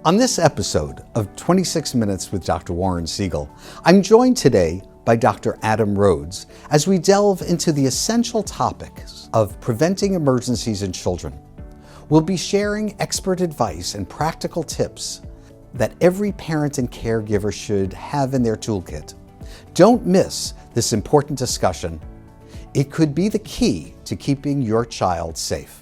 On this episode of 26 Minutes with Dr. Warren Siegel, I'm joined today by Dr. Adam Rhodes as we delve into the essential topics of preventing emergencies in children. We'll be sharing expert advice and practical tips that every parent and caregiver should have in their toolkit. Don't miss this important discussion. It could be the key to keeping your child safe.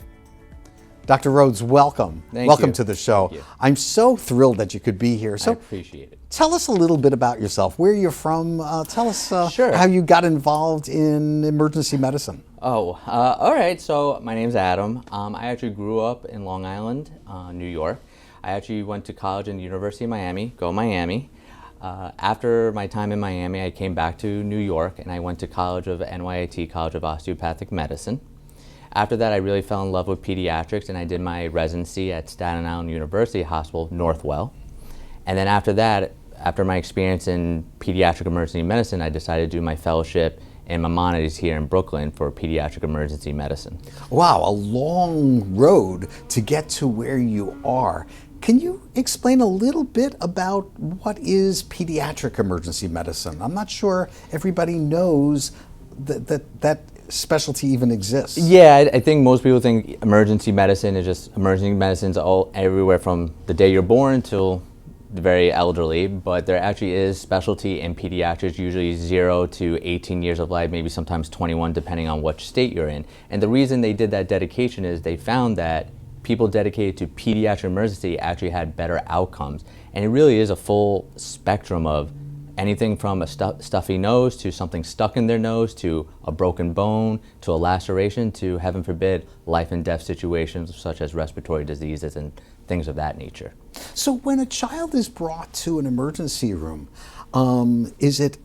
Dr. Rhodes, welcome. Welcome to the show. I'm so thrilled that you could be here. So I appreciate it. Tell us a little bit about yourself, where you're from. Tell us Sure. how you got involved in emergency medicine. All right. So my name's Adam. I actually grew up in Long Island, New York. I actually went to college in the University of Miami, go Miami. After my time in Miami, I came back to New York and I went to College of NYIT, College of Osteopathic Medicine. After that, I really fell in love with pediatrics and I did my residency at Staten Island University Hospital, Northwell. And then after that, after my experience in pediatric emergency medicine, I decided to do my fellowship in Maimonides here in Brooklyn for pediatric emergency medicine. Wow, a long road to get to where you are. Can you explain a little bit about what is pediatric emergency medicine? I'm not sure everybody knows that specialty even exists. Yeah, I think most people think emergency medicine is just emergency medicine's all everywhere from the day you're born till the very elderly, but there actually is specialty in pediatrics, usually 0 to 18 years of life, maybe sometimes 21 depending on which state you're in. And the reason they did that dedication is they found that people dedicated to pediatric emergency actually had better outcomes. And it really is a full spectrum of anything from a stuffy nose to something stuck in their nose to a broken bone to a laceration to, heaven forbid, life and death situations such as respiratory diseases and things of that nature. So when a child is brought to an emergency room, is it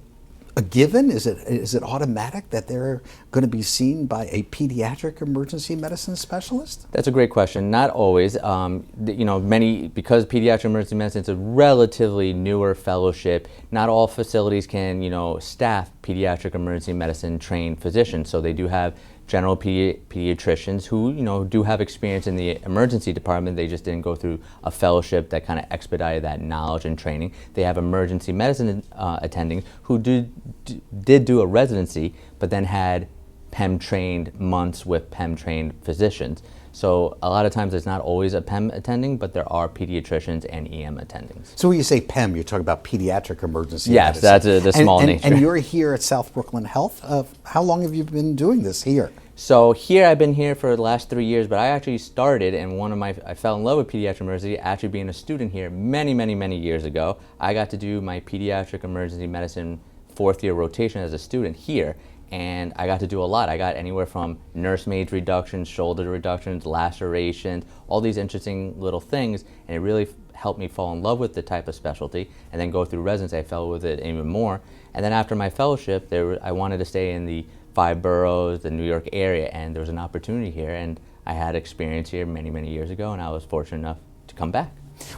a given? Is it automatic that they're going to be seen by a pediatric emergency medicine specialist? That's a great question. Not always. Because pediatric emergency medicine is a relatively newer fellowship, not all facilities can, staff pediatric emergency medicine trained physicians. So they do have general pediatricians who, do have experience in the emergency department. They just didn't go through a fellowship that kind of expedited that knowledge and training. They have emergency medicine attendings who did do a residency, but then had PEM trained months with PEM trained physicians. So a lot of times it's not always a PEM attending, but there are pediatricians and EM attendings. So when you say PEM, you're talking about pediatric emergency medicine. Yes, that's the small nature. And you're here at South Brooklyn Health. How long have you been doing this here? So here I've been here for the last 3 years, but I actually started and I fell in love with pediatric emergency actually being a student here many years ago. I got to do my pediatric emergency medicine 4th year rotation as a student here. And I got to do a lot. I got anywhere from nursemaids reductions, shoulder reductions, lacerations, all these interesting little things. And it really helped me fall in love with the type of specialty. And then go through residency, I fell with it even more. And then after my fellowship, I wanted to stay in the 5 boroughs, the New York area. And there was an opportunity here. And I had experience here many years ago. And I was fortunate enough to come back.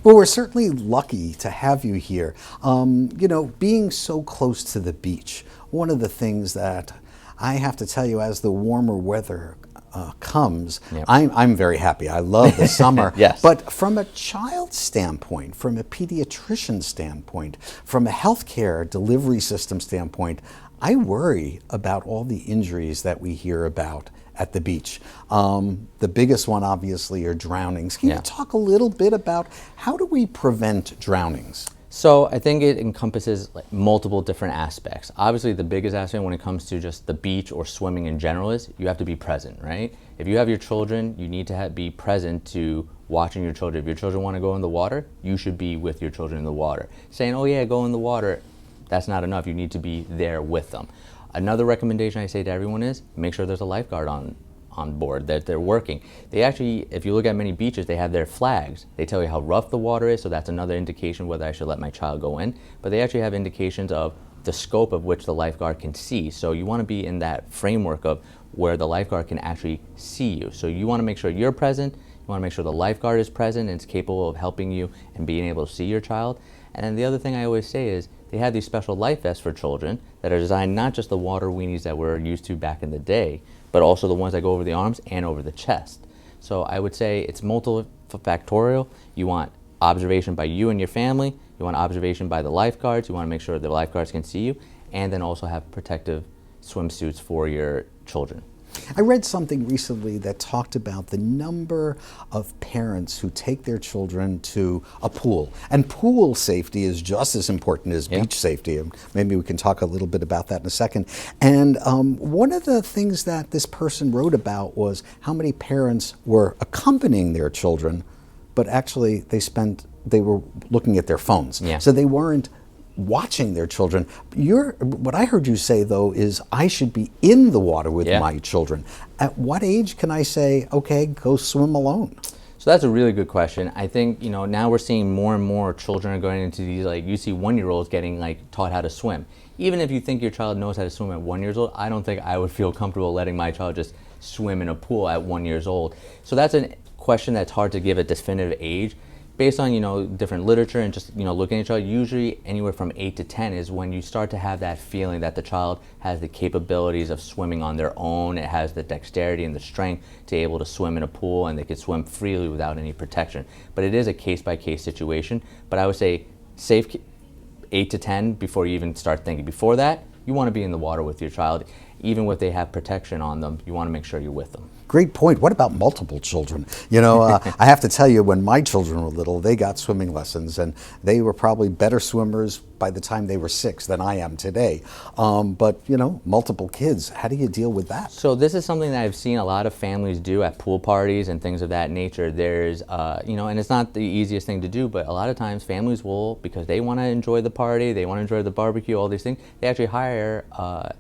Well, we're certainly lucky to have you here. Being so close to the beach, one of the things that I have to tell you, as the warmer weather comes, yep. I'm very happy. I love the summer. Yes. But from a child standpoint, from a pediatrician standpoint, from a healthcare delivery system standpoint, I worry about all the injuries that we hear about at the beach. The biggest one, obviously, are drownings. Can you talk a little bit about how do we prevent drownings? So I think it encompasses multiple different aspects. Obviously, the biggest aspect when it comes to just the beach or swimming in general is you have to be present, right? If you have your children, you need to be present to watching your children. If your children want to go in the water, you should be with your children in the water. Saying, oh yeah, go in the water, that's not enough. You need to be there with them. Another recommendation I say to everyone is make sure there's a lifeguard on board, that they're working. They actually, if you look at many beaches, they have their flags. They tell you how rough the water is, so that's another indication whether I should let my child go in. But they actually have indications of the scope of which the lifeguard can see. So you want to be in that framework of where the lifeguard can actually see you. So you want to make sure you're present, you want to make sure the lifeguard is present and is capable of helping you and being able to see your child. And then the other thing I always say is they have these special life vests for children that are designed not just the water weenies that we're used to back in the day, but also the ones that go over the arms and over the chest. So I would say it's multifactorial. You want observation by you and your family, you want observation by the lifeguards, you want to make sure the lifeguards can see you, and then also have protective swimsuits for your children. I read something recently that talked about the number of parents who take their children to a pool. And pool safety is just as important as beach safety. And maybe we can talk a little bit about that in a second. And one of the things that this person wrote about was how many parents were accompanying their children, but actually they were looking at their phones. Yeah. So they weren't watching their children. What I heard you say, though, is I should be in the water with my children. At what age can I say, okay, go swim alone? So that's a really good question. I think, now we're seeing more and more children are going into these, like, you see 1-year-olds getting taught how to swim. Even if you think your child knows how to swim at 1 year old, I don't think I would feel comfortable letting my child just swim in a pool at 1 year old. So that's a question that's hard to give a definitive age. Based on, different literature and just, looking at each other, usually anywhere from 8 to 10 is when you start to have that feeling that the child has the capabilities of swimming on their own. It has the dexterity and the strength to be able to swim in a pool, and they could swim freely without any protection. But it is a case-by-case situation. But I would say safe 8 to 10 before you even start thinking. Before that, you want to be in the water with your child. Even if they have protection on them, you want to make sure you're with them. Great point. What about multiple children? I have to tell you, when my children were little, they got swimming lessons, and they were probably better swimmers by the time they were 6 than I am today. But multiple kids, how do you deal with that? So this is something that I've seen a lot of families do at pool parties and things of that nature. There's, and it's not the easiest thing to do, but a lot of times families will, because they want to enjoy the party, they want to enjoy the barbecue, all these things, they actually hire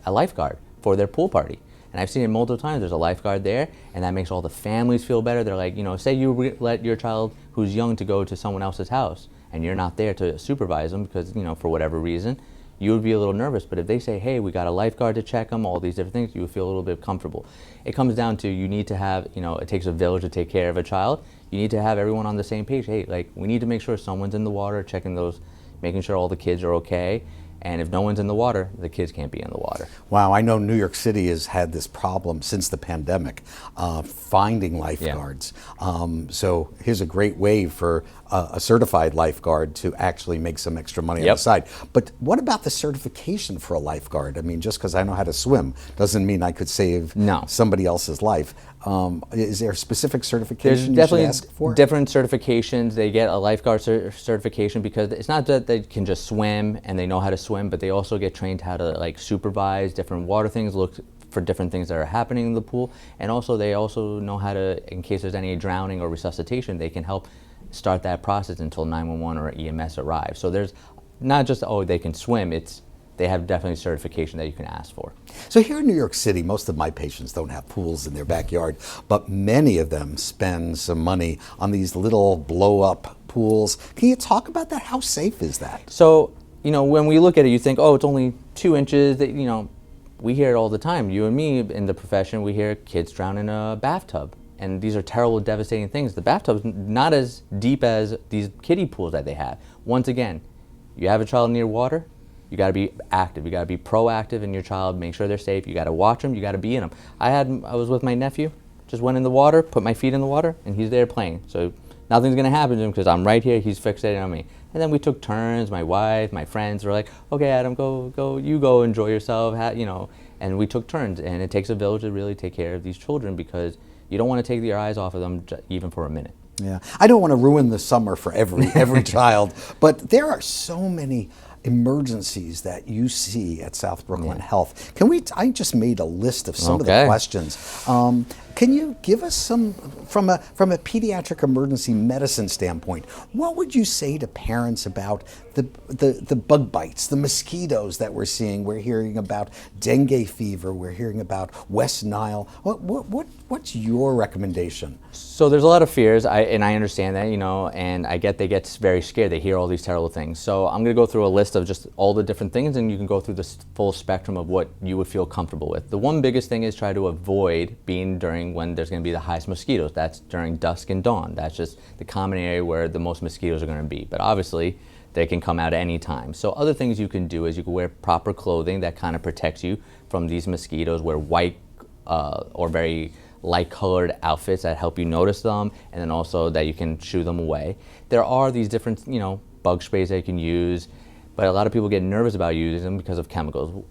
a lifeguard for their pool party. And I've seen it multiple times. There's a lifeguard there, and that makes all the families feel better. They're like, say you let your child who's young to go to someone else's house, and you're not there to supervise them because, for whatever reason, you would be a little nervous. But if they say, hey, we got a lifeguard to check them, all these different things, you would feel a little bit comfortable. It comes down to you need to have, it takes a village to take care of a child. You need to have everyone on the same page. Hey, we need to make sure someone's in the water, checking those, making sure all the kids are okay. And if no one's in the water, the kids can't be in the water. Wow, I know New York City has had this problem since the pandemic, finding lifeguards. So here's a great way for a certified lifeguard to actually make some extra money on the side. But what about the certification for a lifeguard? I mean, just because I know how to swim doesn't mean I could save somebody else's life. Is there a specific certification There's you should ask for? Different certifications. They get a lifeguard certification because it's not that they can just swim and they know how to swim, but they also get trained how to supervise different water things, look for different things that are happening in the pool, and also they also know how to, in case there's any drowning or resuscitation, they can help start that process until 911 or EMS arrives. So there's not just, they can swim, they have definitely certification that you can ask for. So here in New York City, most of my patients don't have pools in their backyard, but many of them spend some money on these little blow-up pools. Can you talk about that? How safe is that? So, when we look at it, you think, it's only 2 inches. We hear it all the time. You and me in the profession, we hear kids drown in a bathtub. And these are terrible, devastating things. The bathtub's not as deep as these kiddie pools that they have. Once again, you have a child near water, you got to be active. You got to be proactive in your child, make sure they're safe. You got to watch them, you got to be in them. I was with my nephew, just went in the water, put my feet in the water, and he's there playing. So nothing's going to happen to him because I'm right here, he's fixated on me. And then we took turns, my wife, my friends were like, okay, Adam, you go enjoy yourself, and we took turns. And it takes a village to really take care of these children because you don't want to take your eyes off of them even for a minute. Yeah, I don't want to ruin the summer for every child, but there are so many emergencies that you see at South Brooklyn Health. I just made a list of some of the questions. Can you give us some, from a pediatric emergency medicine standpoint, what would you say to parents about the bug bites, the mosquitoes that we're seeing? We're hearing about dengue fever, we're hearing about West Nile. What's your recommendation? So there's a lot of fears, and I understand that, and I get they get very scared. They hear all these terrible things. So I'm going to go through a list of just all the different things, and you can go through the full spectrum of what you would feel comfortable with. The one biggest thing is try to avoid being during when there's going to be the highest mosquitoes. That's during dusk and dawn. That's just the common area where the most mosquitoes are going to be. But obviously, they can come out at any time. So other things you can do is you can wear proper clothing that kind of protects you from these mosquitoes. Wear white or very light colored outfits that help you notice them, and then also that you can shoo them away. There are these different, bug sprays that you can use, but a lot of people get nervous about using them because of chemicals.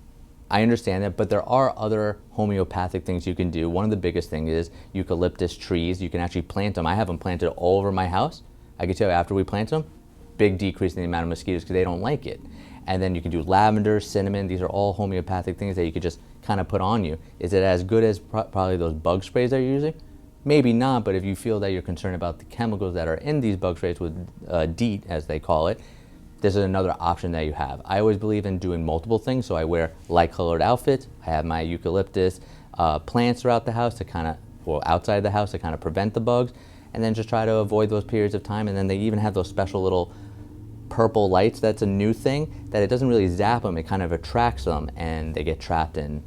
I understand that, but there are other homeopathic things you can do. One of the biggest things is eucalyptus trees. You can actually plant them. I have them planted all over my house. I can tell you, after we plant them, big decrease in the amount of mosquitoes because they don't like it. And then you can do lavender, cinnamon. These are all homeopathic things that you could just kind of put on you. Is it as good as probably those bug sprays that you're using? Maybe not, but if you feel that you're concerned about the chemicals that are in these bug sprays with DEET, as they call it, this is another option that you have. I always believe in doing multiple things, so I wear light colored outfits. I have my eucalyptus plants throughout the house to kind of, or outside the house to kind of prevent the bugs, and then just try to avoid those periods of time. And then they even have those special little purple lights. That's a new thing, that it doesn't really zap them, it kind of attracts them, and they get trapped and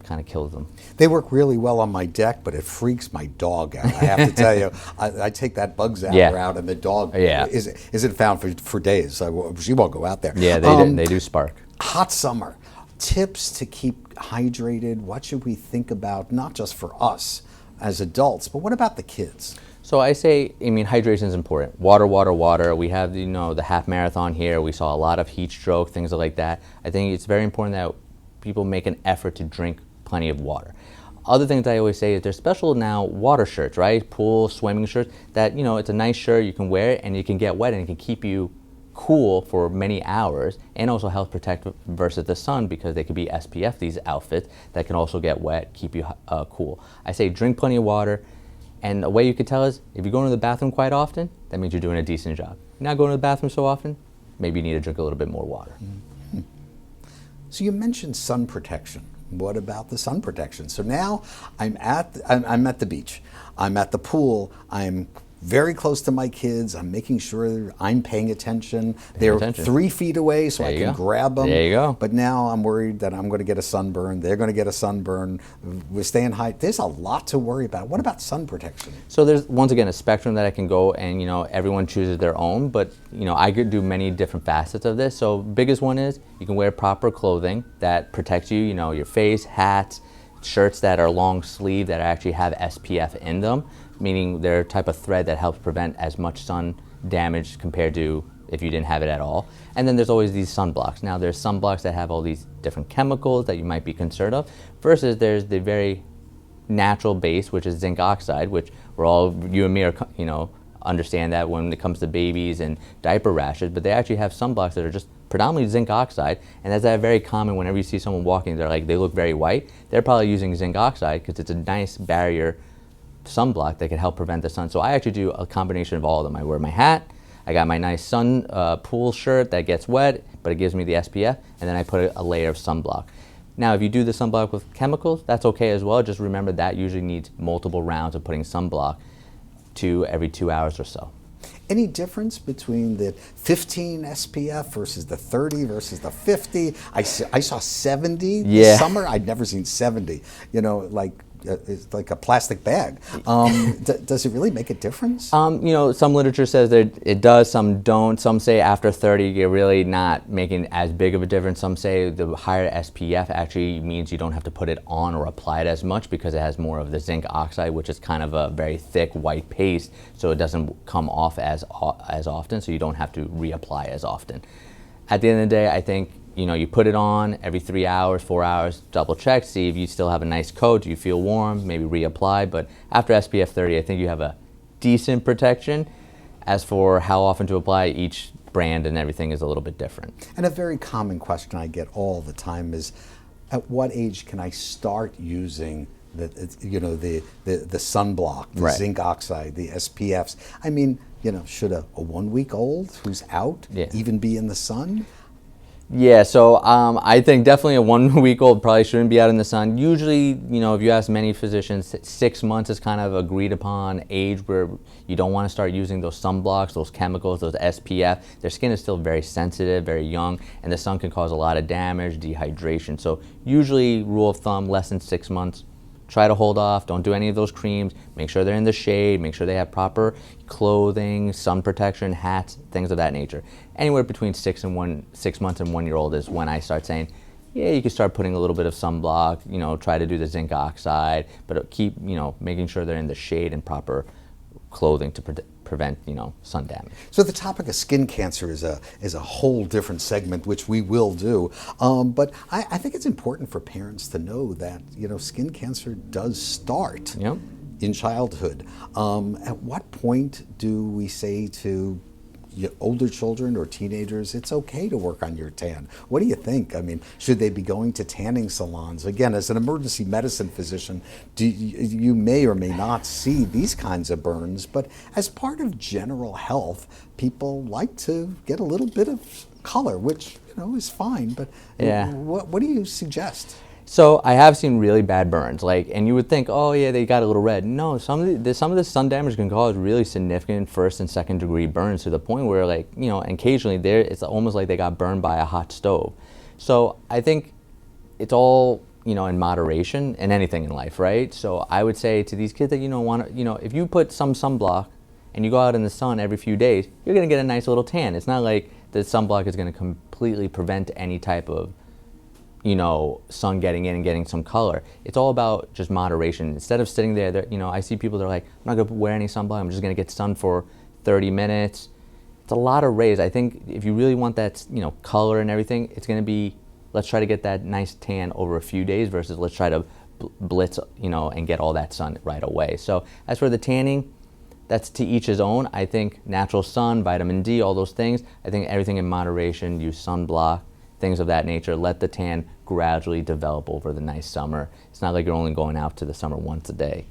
kind of kills them. They work really well on my deck, but it freaks my dog out. I have to tell you, I take that bug zapper out, and the dog isn't found for days. She won't go out there. Yeah, they do spark. Hot summer. Tips to keep hydrated. What should we think about, not just for us as adults, but what about the kids? So I mean, hydration is important. Water, water, water. We have, the half marathon here. We saw a lot of heat stroke, things like that. I think it's very important that people make an effort to drink plenty of water. Other things I always say is there's special now water shirts, right? Pool, swimming shirts that, it's a nice shirt, you can wear it and you can get wet and it can keep you cool for many hours, and also help protect versus the sun, because they could be SPF, these outfits that can also get wet, keep you cool. I say drink plenty of water, and a way you could tell is if you're going to the bathroom quite often, that means you're doing a decent job. If you're not going to the bathroom so often, maybe you need to drink a little bit more water. Mm-hmm. So you mentioned sun protection. What about the sun protection? So now I'm at the beach, I'm at the pool, I'm very close to my kids, I'm making sure I'm paying attention. They're 3 feet away so I can grab them. There you go. But now I'm worried that I'm going to get a sunburn, they're going to get a sunburn, we're staying high. There's a lot to worry about. What about sun protection? So there's, once again, a spectrum that I can go, and everyone chooses their own, but I could do many different facets of this. So biggest one is you can wear proper clothing that protects you, your face, hats, shirts that are long sleeve that actually have SPF in them, meaning they're a type of thread that helps prevent as much sun damage compared to if you didn't have it at all. And then there's always these sunblocks. Now there's sunblocks that have all these different chemicals that you might be concerned of, versus there's the very natural base, which is zinc oxide, which you and me are, understand that when it comes to babies and diaper rashes, but they actually have sunblocks that are just predominantly zinc oxide, and that's very common. Whenever you see someone walking, they look very white, they're probably using zinc oxide because it's a nice barrier sunblock that can help prevent the sun. So I actually do a combination of all of them. I wear my hat, I got my nice sun pool shirt that gets wet, but it gives me the SPF, and then I put a layer of sunblock. Now, if you do the sunblock with chemicals, that's okay as well. Just remember that usually needs multiple rounds of putting sunblock every 2 hours or so. Any difference between the 15 SPF versus the 30 versus the 50? I saw 70 this summer. I'd never seen 70. It's like a plastic bag. Does it really make a difference? Some literature says that it does, some don't. Some say after 30 you're really not making as big of a difference. Some say the higher SPF actually means you don't have to put it on or apply it as much because it has more of the zinc oxide, which is kind of a very thick white paste, so it doesn't come off as often, so you don't have to reapply as often. At the end of the day, I think you put it on every 3 hours, 4 hours, double check, see if you still have a nice coat, do you feel warm, maybe reapply. But after SPF 30, I think you have a decent protection. As for how often to apply, each brand and everything is a little bit different. And a very common question I get all the time is, at what age can I start using the sunblock, the zinc oxide, the SPFs? I mean, should a 1 week old who's out even be in the sun? Yeah, so I think definitely a 1 week old probably shouldn't be out in the sun. Usually, if you ask many physicians, 6 months is kind of agreed upon age where you don't want to start using those sunblocks, those chemicals, those SPF. Their skin is still very sensitive, very young, and the sun can cause a lot of damage, dehydration. So usually, rule of thumb, less than 6 months. Try to hold off, don't do any of those creams, make sure they're in the shade, make sure they have proper clothing, sun protection, hats, things of that nature. Anywhere between 6 months and 1 year old is when I start saying, yeah, you can start putting a little bit of sunblock, you know, try to do the zinc oxide, but keep, you know, making sure they're in the shade and proper clothing to prevent, you know, sun damage. So the topic of skin cancer is a whole different segment, which we will do. But I think it's important for parents to know that, you know, skin cancer does start Yep. in childhood. At what point do we say to older children or teenagers, it's okay to work on your tan? What do you think? I mean, should they be going to tanning salons? Again, as an emergency medicine physician, you may or may not see these kinds of burns, but as part of general health, people like to get a little bit of color, which, you know, is fine, but Yeah. what do you suggest? So I have seen really bad burns, like, and you would think, oh yeah, they got a little red. No, some of the sun damage can cause really significant first and second degree burns to the point where, like, you know, occasionally it's almost like they got burned by a hot stove. So I think it's all, you know, in moderation in anything in life, right? So I would say to these kids that, you know, want to, you know, if you put some sunblock and you go out in the sun every few days, you're going to get a nice little tan. It's not like the sunblock is going to completely prevent any type of, you know, sun getting in and getting some color. It's all about just moderation. Instead of sitting there, you know, I see people that are like, I'm not going to wear any sunblock, I'm just going to get sun for 30 minutes. It's a lot of rays. I think if you really want that, you know, color and everything, it's going to be, let's try to get that nice tan over a few days versus let's try to blitz, you know, and get all that sun right away. So as for the tanning, that's to each his own. I think natural sun, vitamin D, all those things, I think everything in moderation, use sunblock, things of that nature. Let the tan gradually develop over the nice summer. It's not like you're only going out to the summer once a day.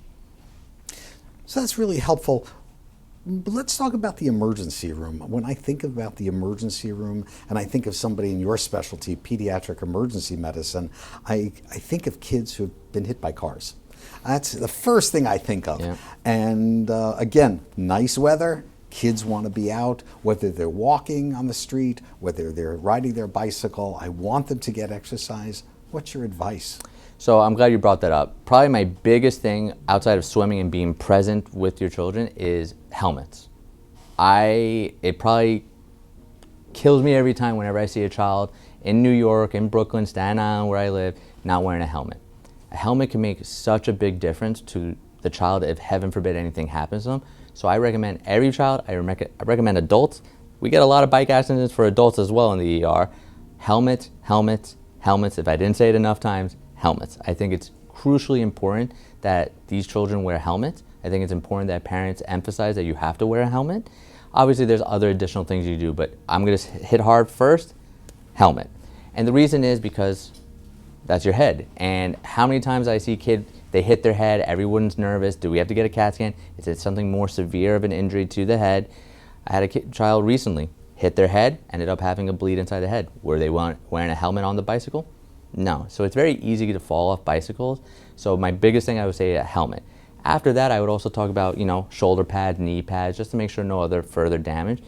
So that's really helpful. But let's talk about the emergency room. When I think about the emergency room and I think of somebody in your specialty, pediatric emergency medicine, I think of kids who have been hit by cars. That's the first thing I think of. Yeah. And again, nice weather. Kids want to be out, whether they're walking on the street, whether they're riding their bicycle. I want them to get exercise. What's your advice? So I'm glad you brought that up. Probably my biggest thing outside of swimming and being present with your children is helmets. It probably kills me every time whenever I see a child in New York, in Brooklyn, Staten Island, where I live, not wearing a helmet. A helmet can make such a big difference to the child if, heaven forbid, anything happens to them. So I recommend every child, I recommend adults. We get a lot of bike accidents for adults as well in the ER. Helmets, helmets, helmets. If I didn't say it enough times, helmets. I think it's crucially important that these children wear helmets. I think it's important that parents emphasize that you have to wear a helmet. Obviously, there's other additional things you do, but I'm going to hit hard first, helmet. And the reason is because that's your head. And how many times I see kids, they hit their head, everyone's nervous. Do we have to get a CAT scan? Is it something more severe of an injury to the head? I had a child recently hit their head, ended up having a bleed inside the head. Were they wearing a helmet on the bicycle? No. So it's very easy to fall off bicycles. So my biggest thing, I would say, a helmet. After that, I would also talk about, you know, shoulder pads, knee pads, just to make sure no other further damage.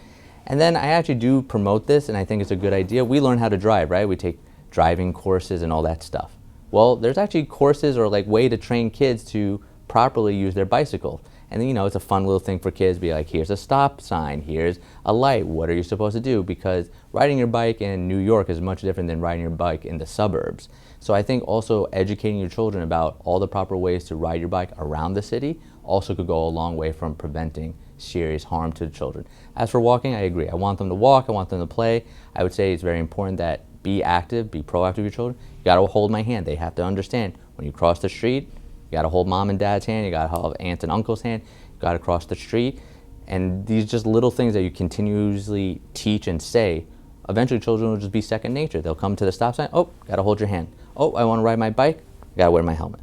And then I actually do promote this, and I think it's a good idea. We learn how to drive, right? We take driving courses and all that stuff. Well, there's actually courses or like way to train kids to properly use their bicycle. And then, you know, it's a fun little thing for kids to be like, here's a stop sign, here's a light, what are you supposed to do? Because riding your bike in New York is much different than riding your bike in the suburbs. So I think also educating your children about all the proper ways to ride your bike around the city also could go a long way from preventing serious harm to the children. As for walking, I agree. I want them to walk, I want them to play. I would say it's very important that be active, be proactive with your children. You gotta hold my hand. They have to understand when you cross the street, you gotta hold mom and dad's hand, you gotta hold aunt and uncle's hand, you gotta cross the street. And these just little things that you continuously teach and say, eventually children will just be second nature. They'll come to the stop sign, oh, gotta hold your hand. Oh, I wanna ride my bike, gotta wear my helmet.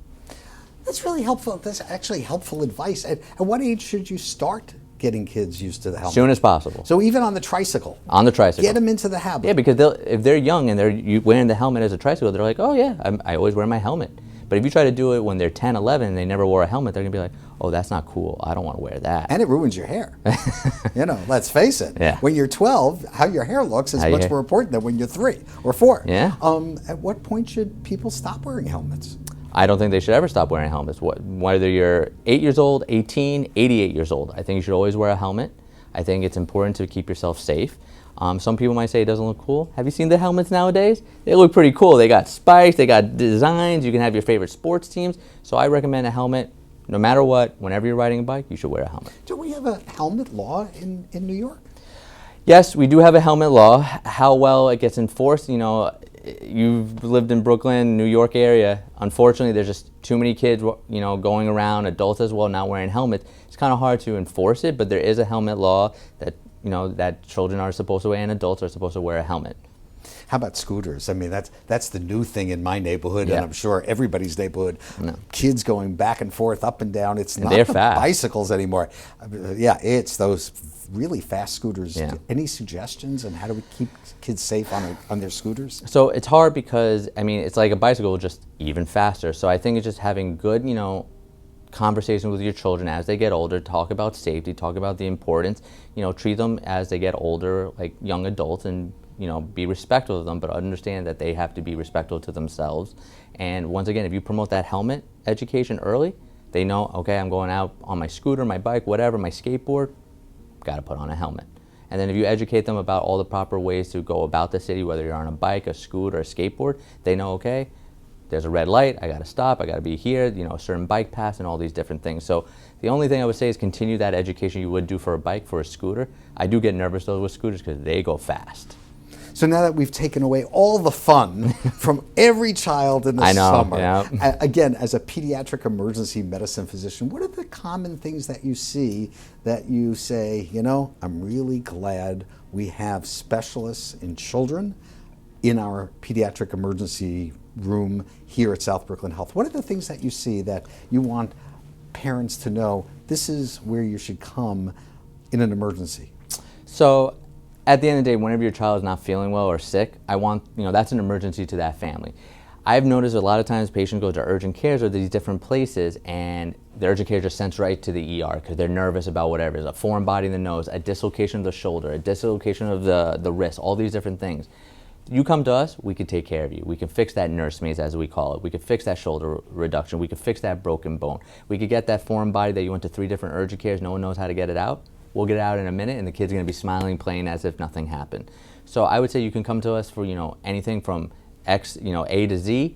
That's really helpful. That's actually helpful advice. At what age should you start getting kids used to the helmet? Soon as possible. So even on the tricycle? On the tricycle. Get them into the habit. Yeah, because if they're young and they're wearing the helmet as a tricycle, they're like, oh yeah, I always wear my helmet. But if you try to do it when they're 10, 11, and they never wore a helmet, they're going to be like, oh, that's not cool. I don't want to wear that. And it ruins your hair. You know, let's face it. Yeah. When you're 12, how your hair looks is much more important than when you're 3 or 4. Yeah. At what point should people stop wearing helmets? I don't think they should ever stop wearing helmets. Whether you're 8 years old, 18, 88 years old, I think you should always wear a helmet. I think it's important to keep yourself safe. Some people might say it doesn't look cool. Have you seen the helmets nowadays? They look pretty cool. They got spikes, they got designs, you can have your favorite sports teams. So I recommend a helmet, no matter what, whenever you're riding a bike, you should wear a helmet. Do we have a helmet law in New York? Yes, we do have a helmet law. How well it gets enforced, you know, you've lived in Brooklyn, New York area. Unfortunately, there's just too many kids, you know, going around, adults as well, not wearing helmets. It's kind of hard to enforce it, but there is a helmet law that, you know, that children are supposed to wear and adults are supposed to wear a helmet. How about scooters? I mean, that's the new thing in my neighborhood, Yeah. and I'm sure everybody's neighborhood. No. Kids going back and forth, up and down. It's not they're the fast. bicycles anymore. Yeah, it's those really fast scooters. Yeah. Any suggestions on how do we keep kids safe on their scooters? So it's hard because, I mean, it's like a bicycle, just even faster. So I think it's just having good, you know, conversation with your children as they get older, talk about safety, talk about the importance, you know, treat them as they get older like young adults, and, you know, be respectful of them, but understand that they have to be respectful to themselves. And once again, if you promote that helmet education early, they know, okay, I'm going out on my scooter, my bike, whatever, my skateboard, got to put on a helmet. And then if you educate them about all the proper ways to go about the city, whether you're on a bike, a scooter, a skateboard, they know, okay, there's a red light, I got to stop, I got to be here, you know, a certain bike path and all these different things. So the only thing I would say is continue that education you would do for a bike, for a scooter. I do get nervous though with scooters because they go fast. So now that we've taken away all the fun from every child in the I know, summer, yeah. Again, as a pediatric emergency medicine physician, what are the common things that you see that you say, you know, I'm really glad we have specialists in children in our pediatric emergency room here at South Brooklyn Health? What are the things that you see that you want parents to know this is where you should come in an emergency? So at the end of the day, whenever your child is not feeling well or sick, I want, you know, that's an emergency to that family. I've noticed a lot of times patients go to urgent cares or these different places, and the urgent care just sends right to the ER because they're nervous about whatever. There's a foreign body in the nose, a dislocation of the shoulder, a dislocation of the wrist, all these different things. You come to us, we can take care of you. We can fix that nursemaid, as we call it. We can fix that shoulder reduction. We can fix that broken bone. We could get that foreign body that you went to 3 different urgent cares, no one knows how to get it out. We'll get it out in a minute, and the kid's gonna be smiling, playing as if nothing happened. So I would say you can come to us for, you know, anything from X, you know, A to Z.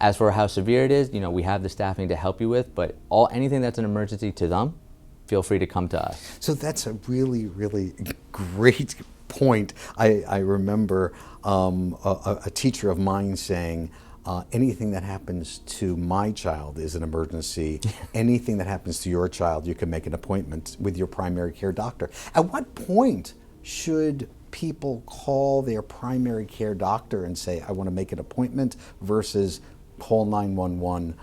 As for how severe it is, you know, we have the staffing to help you with, but anything that's an emergency to them, feel free to come to us. So that's a really, really great point. I remember a teacher of mine saying, anything that happens to my child is an emergency. Anything that happens to your child, you can make an appointment with your primary care doctor. At what point should people call their primary care doctor and say, I want to make an appointment, versus call 911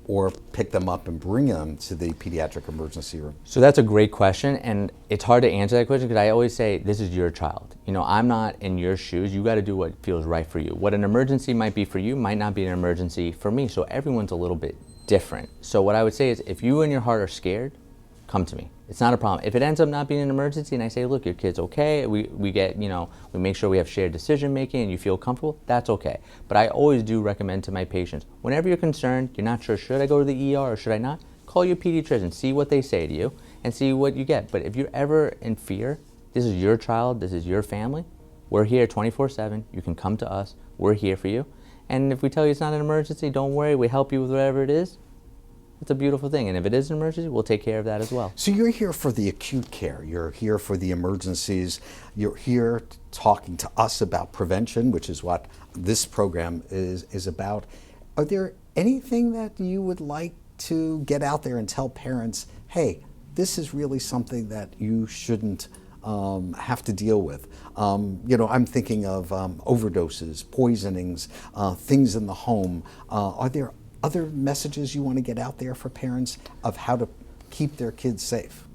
or pick them up and bring them to the pediatric emergency room? So that's a great question, and it's hard to answer that question because I always say, this is your child. You know, I'm not in your shoes. You got to do what feels right for you. What an emergency might be for you might not be an emergency for me, so everyone's a little bit different. So what I would say is, if you and your heart are scared, come to me. It's not a problem. If it ends up not being an emergency and I say, look, your kid's okay, we get, you know, we make sure we have shared decision making and you feel comfortable, that's okay. But I always do recommend to my patients, whenever you're concerned, you're not sure, should I go to the ER or should I not? Call your pediatrician, see what they say to you and see what you get. But if you're ever in fear, this is your child, this is your family, we're here 24/7, you can come to us, we're here for you. And if we tell you it's not an emergency, don't worry, we help you with whatever it is. It's a beautiful thing, and if it is an emergency, we'll take care of that as well. So you're here for the acute care, you're here for the emergencies, you're here talking to us about prevention, which is what this program is about. Are there anything that you would like to get out there and tell parents, hey, this is really something that you shouldn't have to deal with? You know, I'm thinking of overdoses, poisonings, things in the home. Are there other messages you want to get out there for parents of how to keep their kids safe?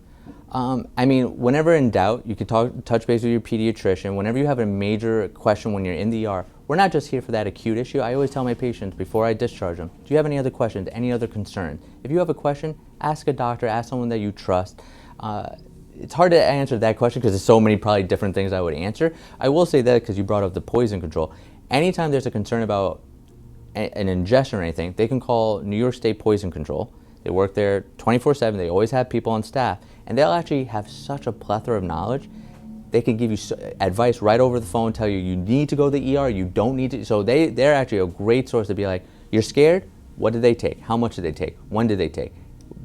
I mean, whenever in doubt, you can touch base with your pediatrician. Whenever you have a major question when you're in the ER, we're not just here for that acute issue. I always tell my patients before I discharge them, do you have any other questions, any other concerns? If you have a question, ask a doctor, ask someone that you trust. It's hard to answer that question because there's so many probably different things I would answer. I will say that because you brought up the poison control. Anytime there's a concern about an ingestion or anything, they can call New York State Poison Control. They work there 24/7. They always have people on staff, and they'll actually have such a plethora of knowledge. They can give you advice right over the phone, tell you you need to go to the ER, you don't need to. So they're actually a great source to be like, you're scared? What did they take? How much did they take? When did they take?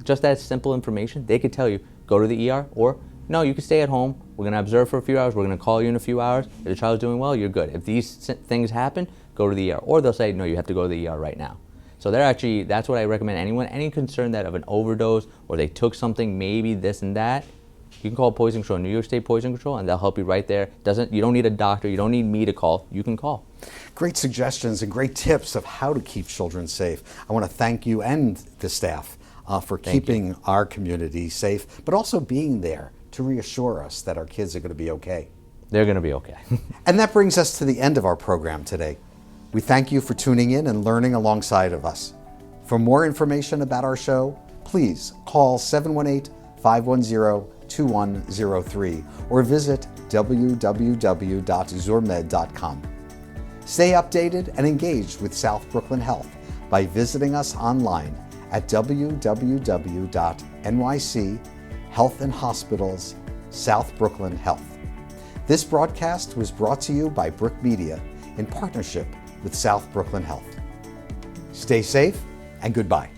Just that simple information, they could tell you, go to the ER, or no, you can stay at home. We're going to observe for a few hours. We're going to call you in a few hours. If the child's doing well, you're good. If these things happen, go to the ER. Or they'll say, no, you have to go to the ER right now. So that's what I recommend anyone, any concern that of an overdose or they took something, maybe this and that, you can call Poison Control, New York State Poison Control, and they'll help you right there. You don't need a doctor, you don't need me to call, you can call. Great suggestions and great tips of how to keep children safe. I want to thank you and the staff for keeping our community safe, but also being there to reassure us that our kids are going to be okay. They're going to be okay. And that brings us to the end of our program today. We thank you for tuning in and learning alongside of us. For more information about our show, please call 718-510-2103 or visit www.zurmed.com. Stay updated and engaged with South Brooklyn Health by visiting us online at www.NYC Health and Hospitals South Brooklyn Health. This broadcast was brought to you by Brick Media in partnership with South Brooklyn Health. Stay safe and goodbye.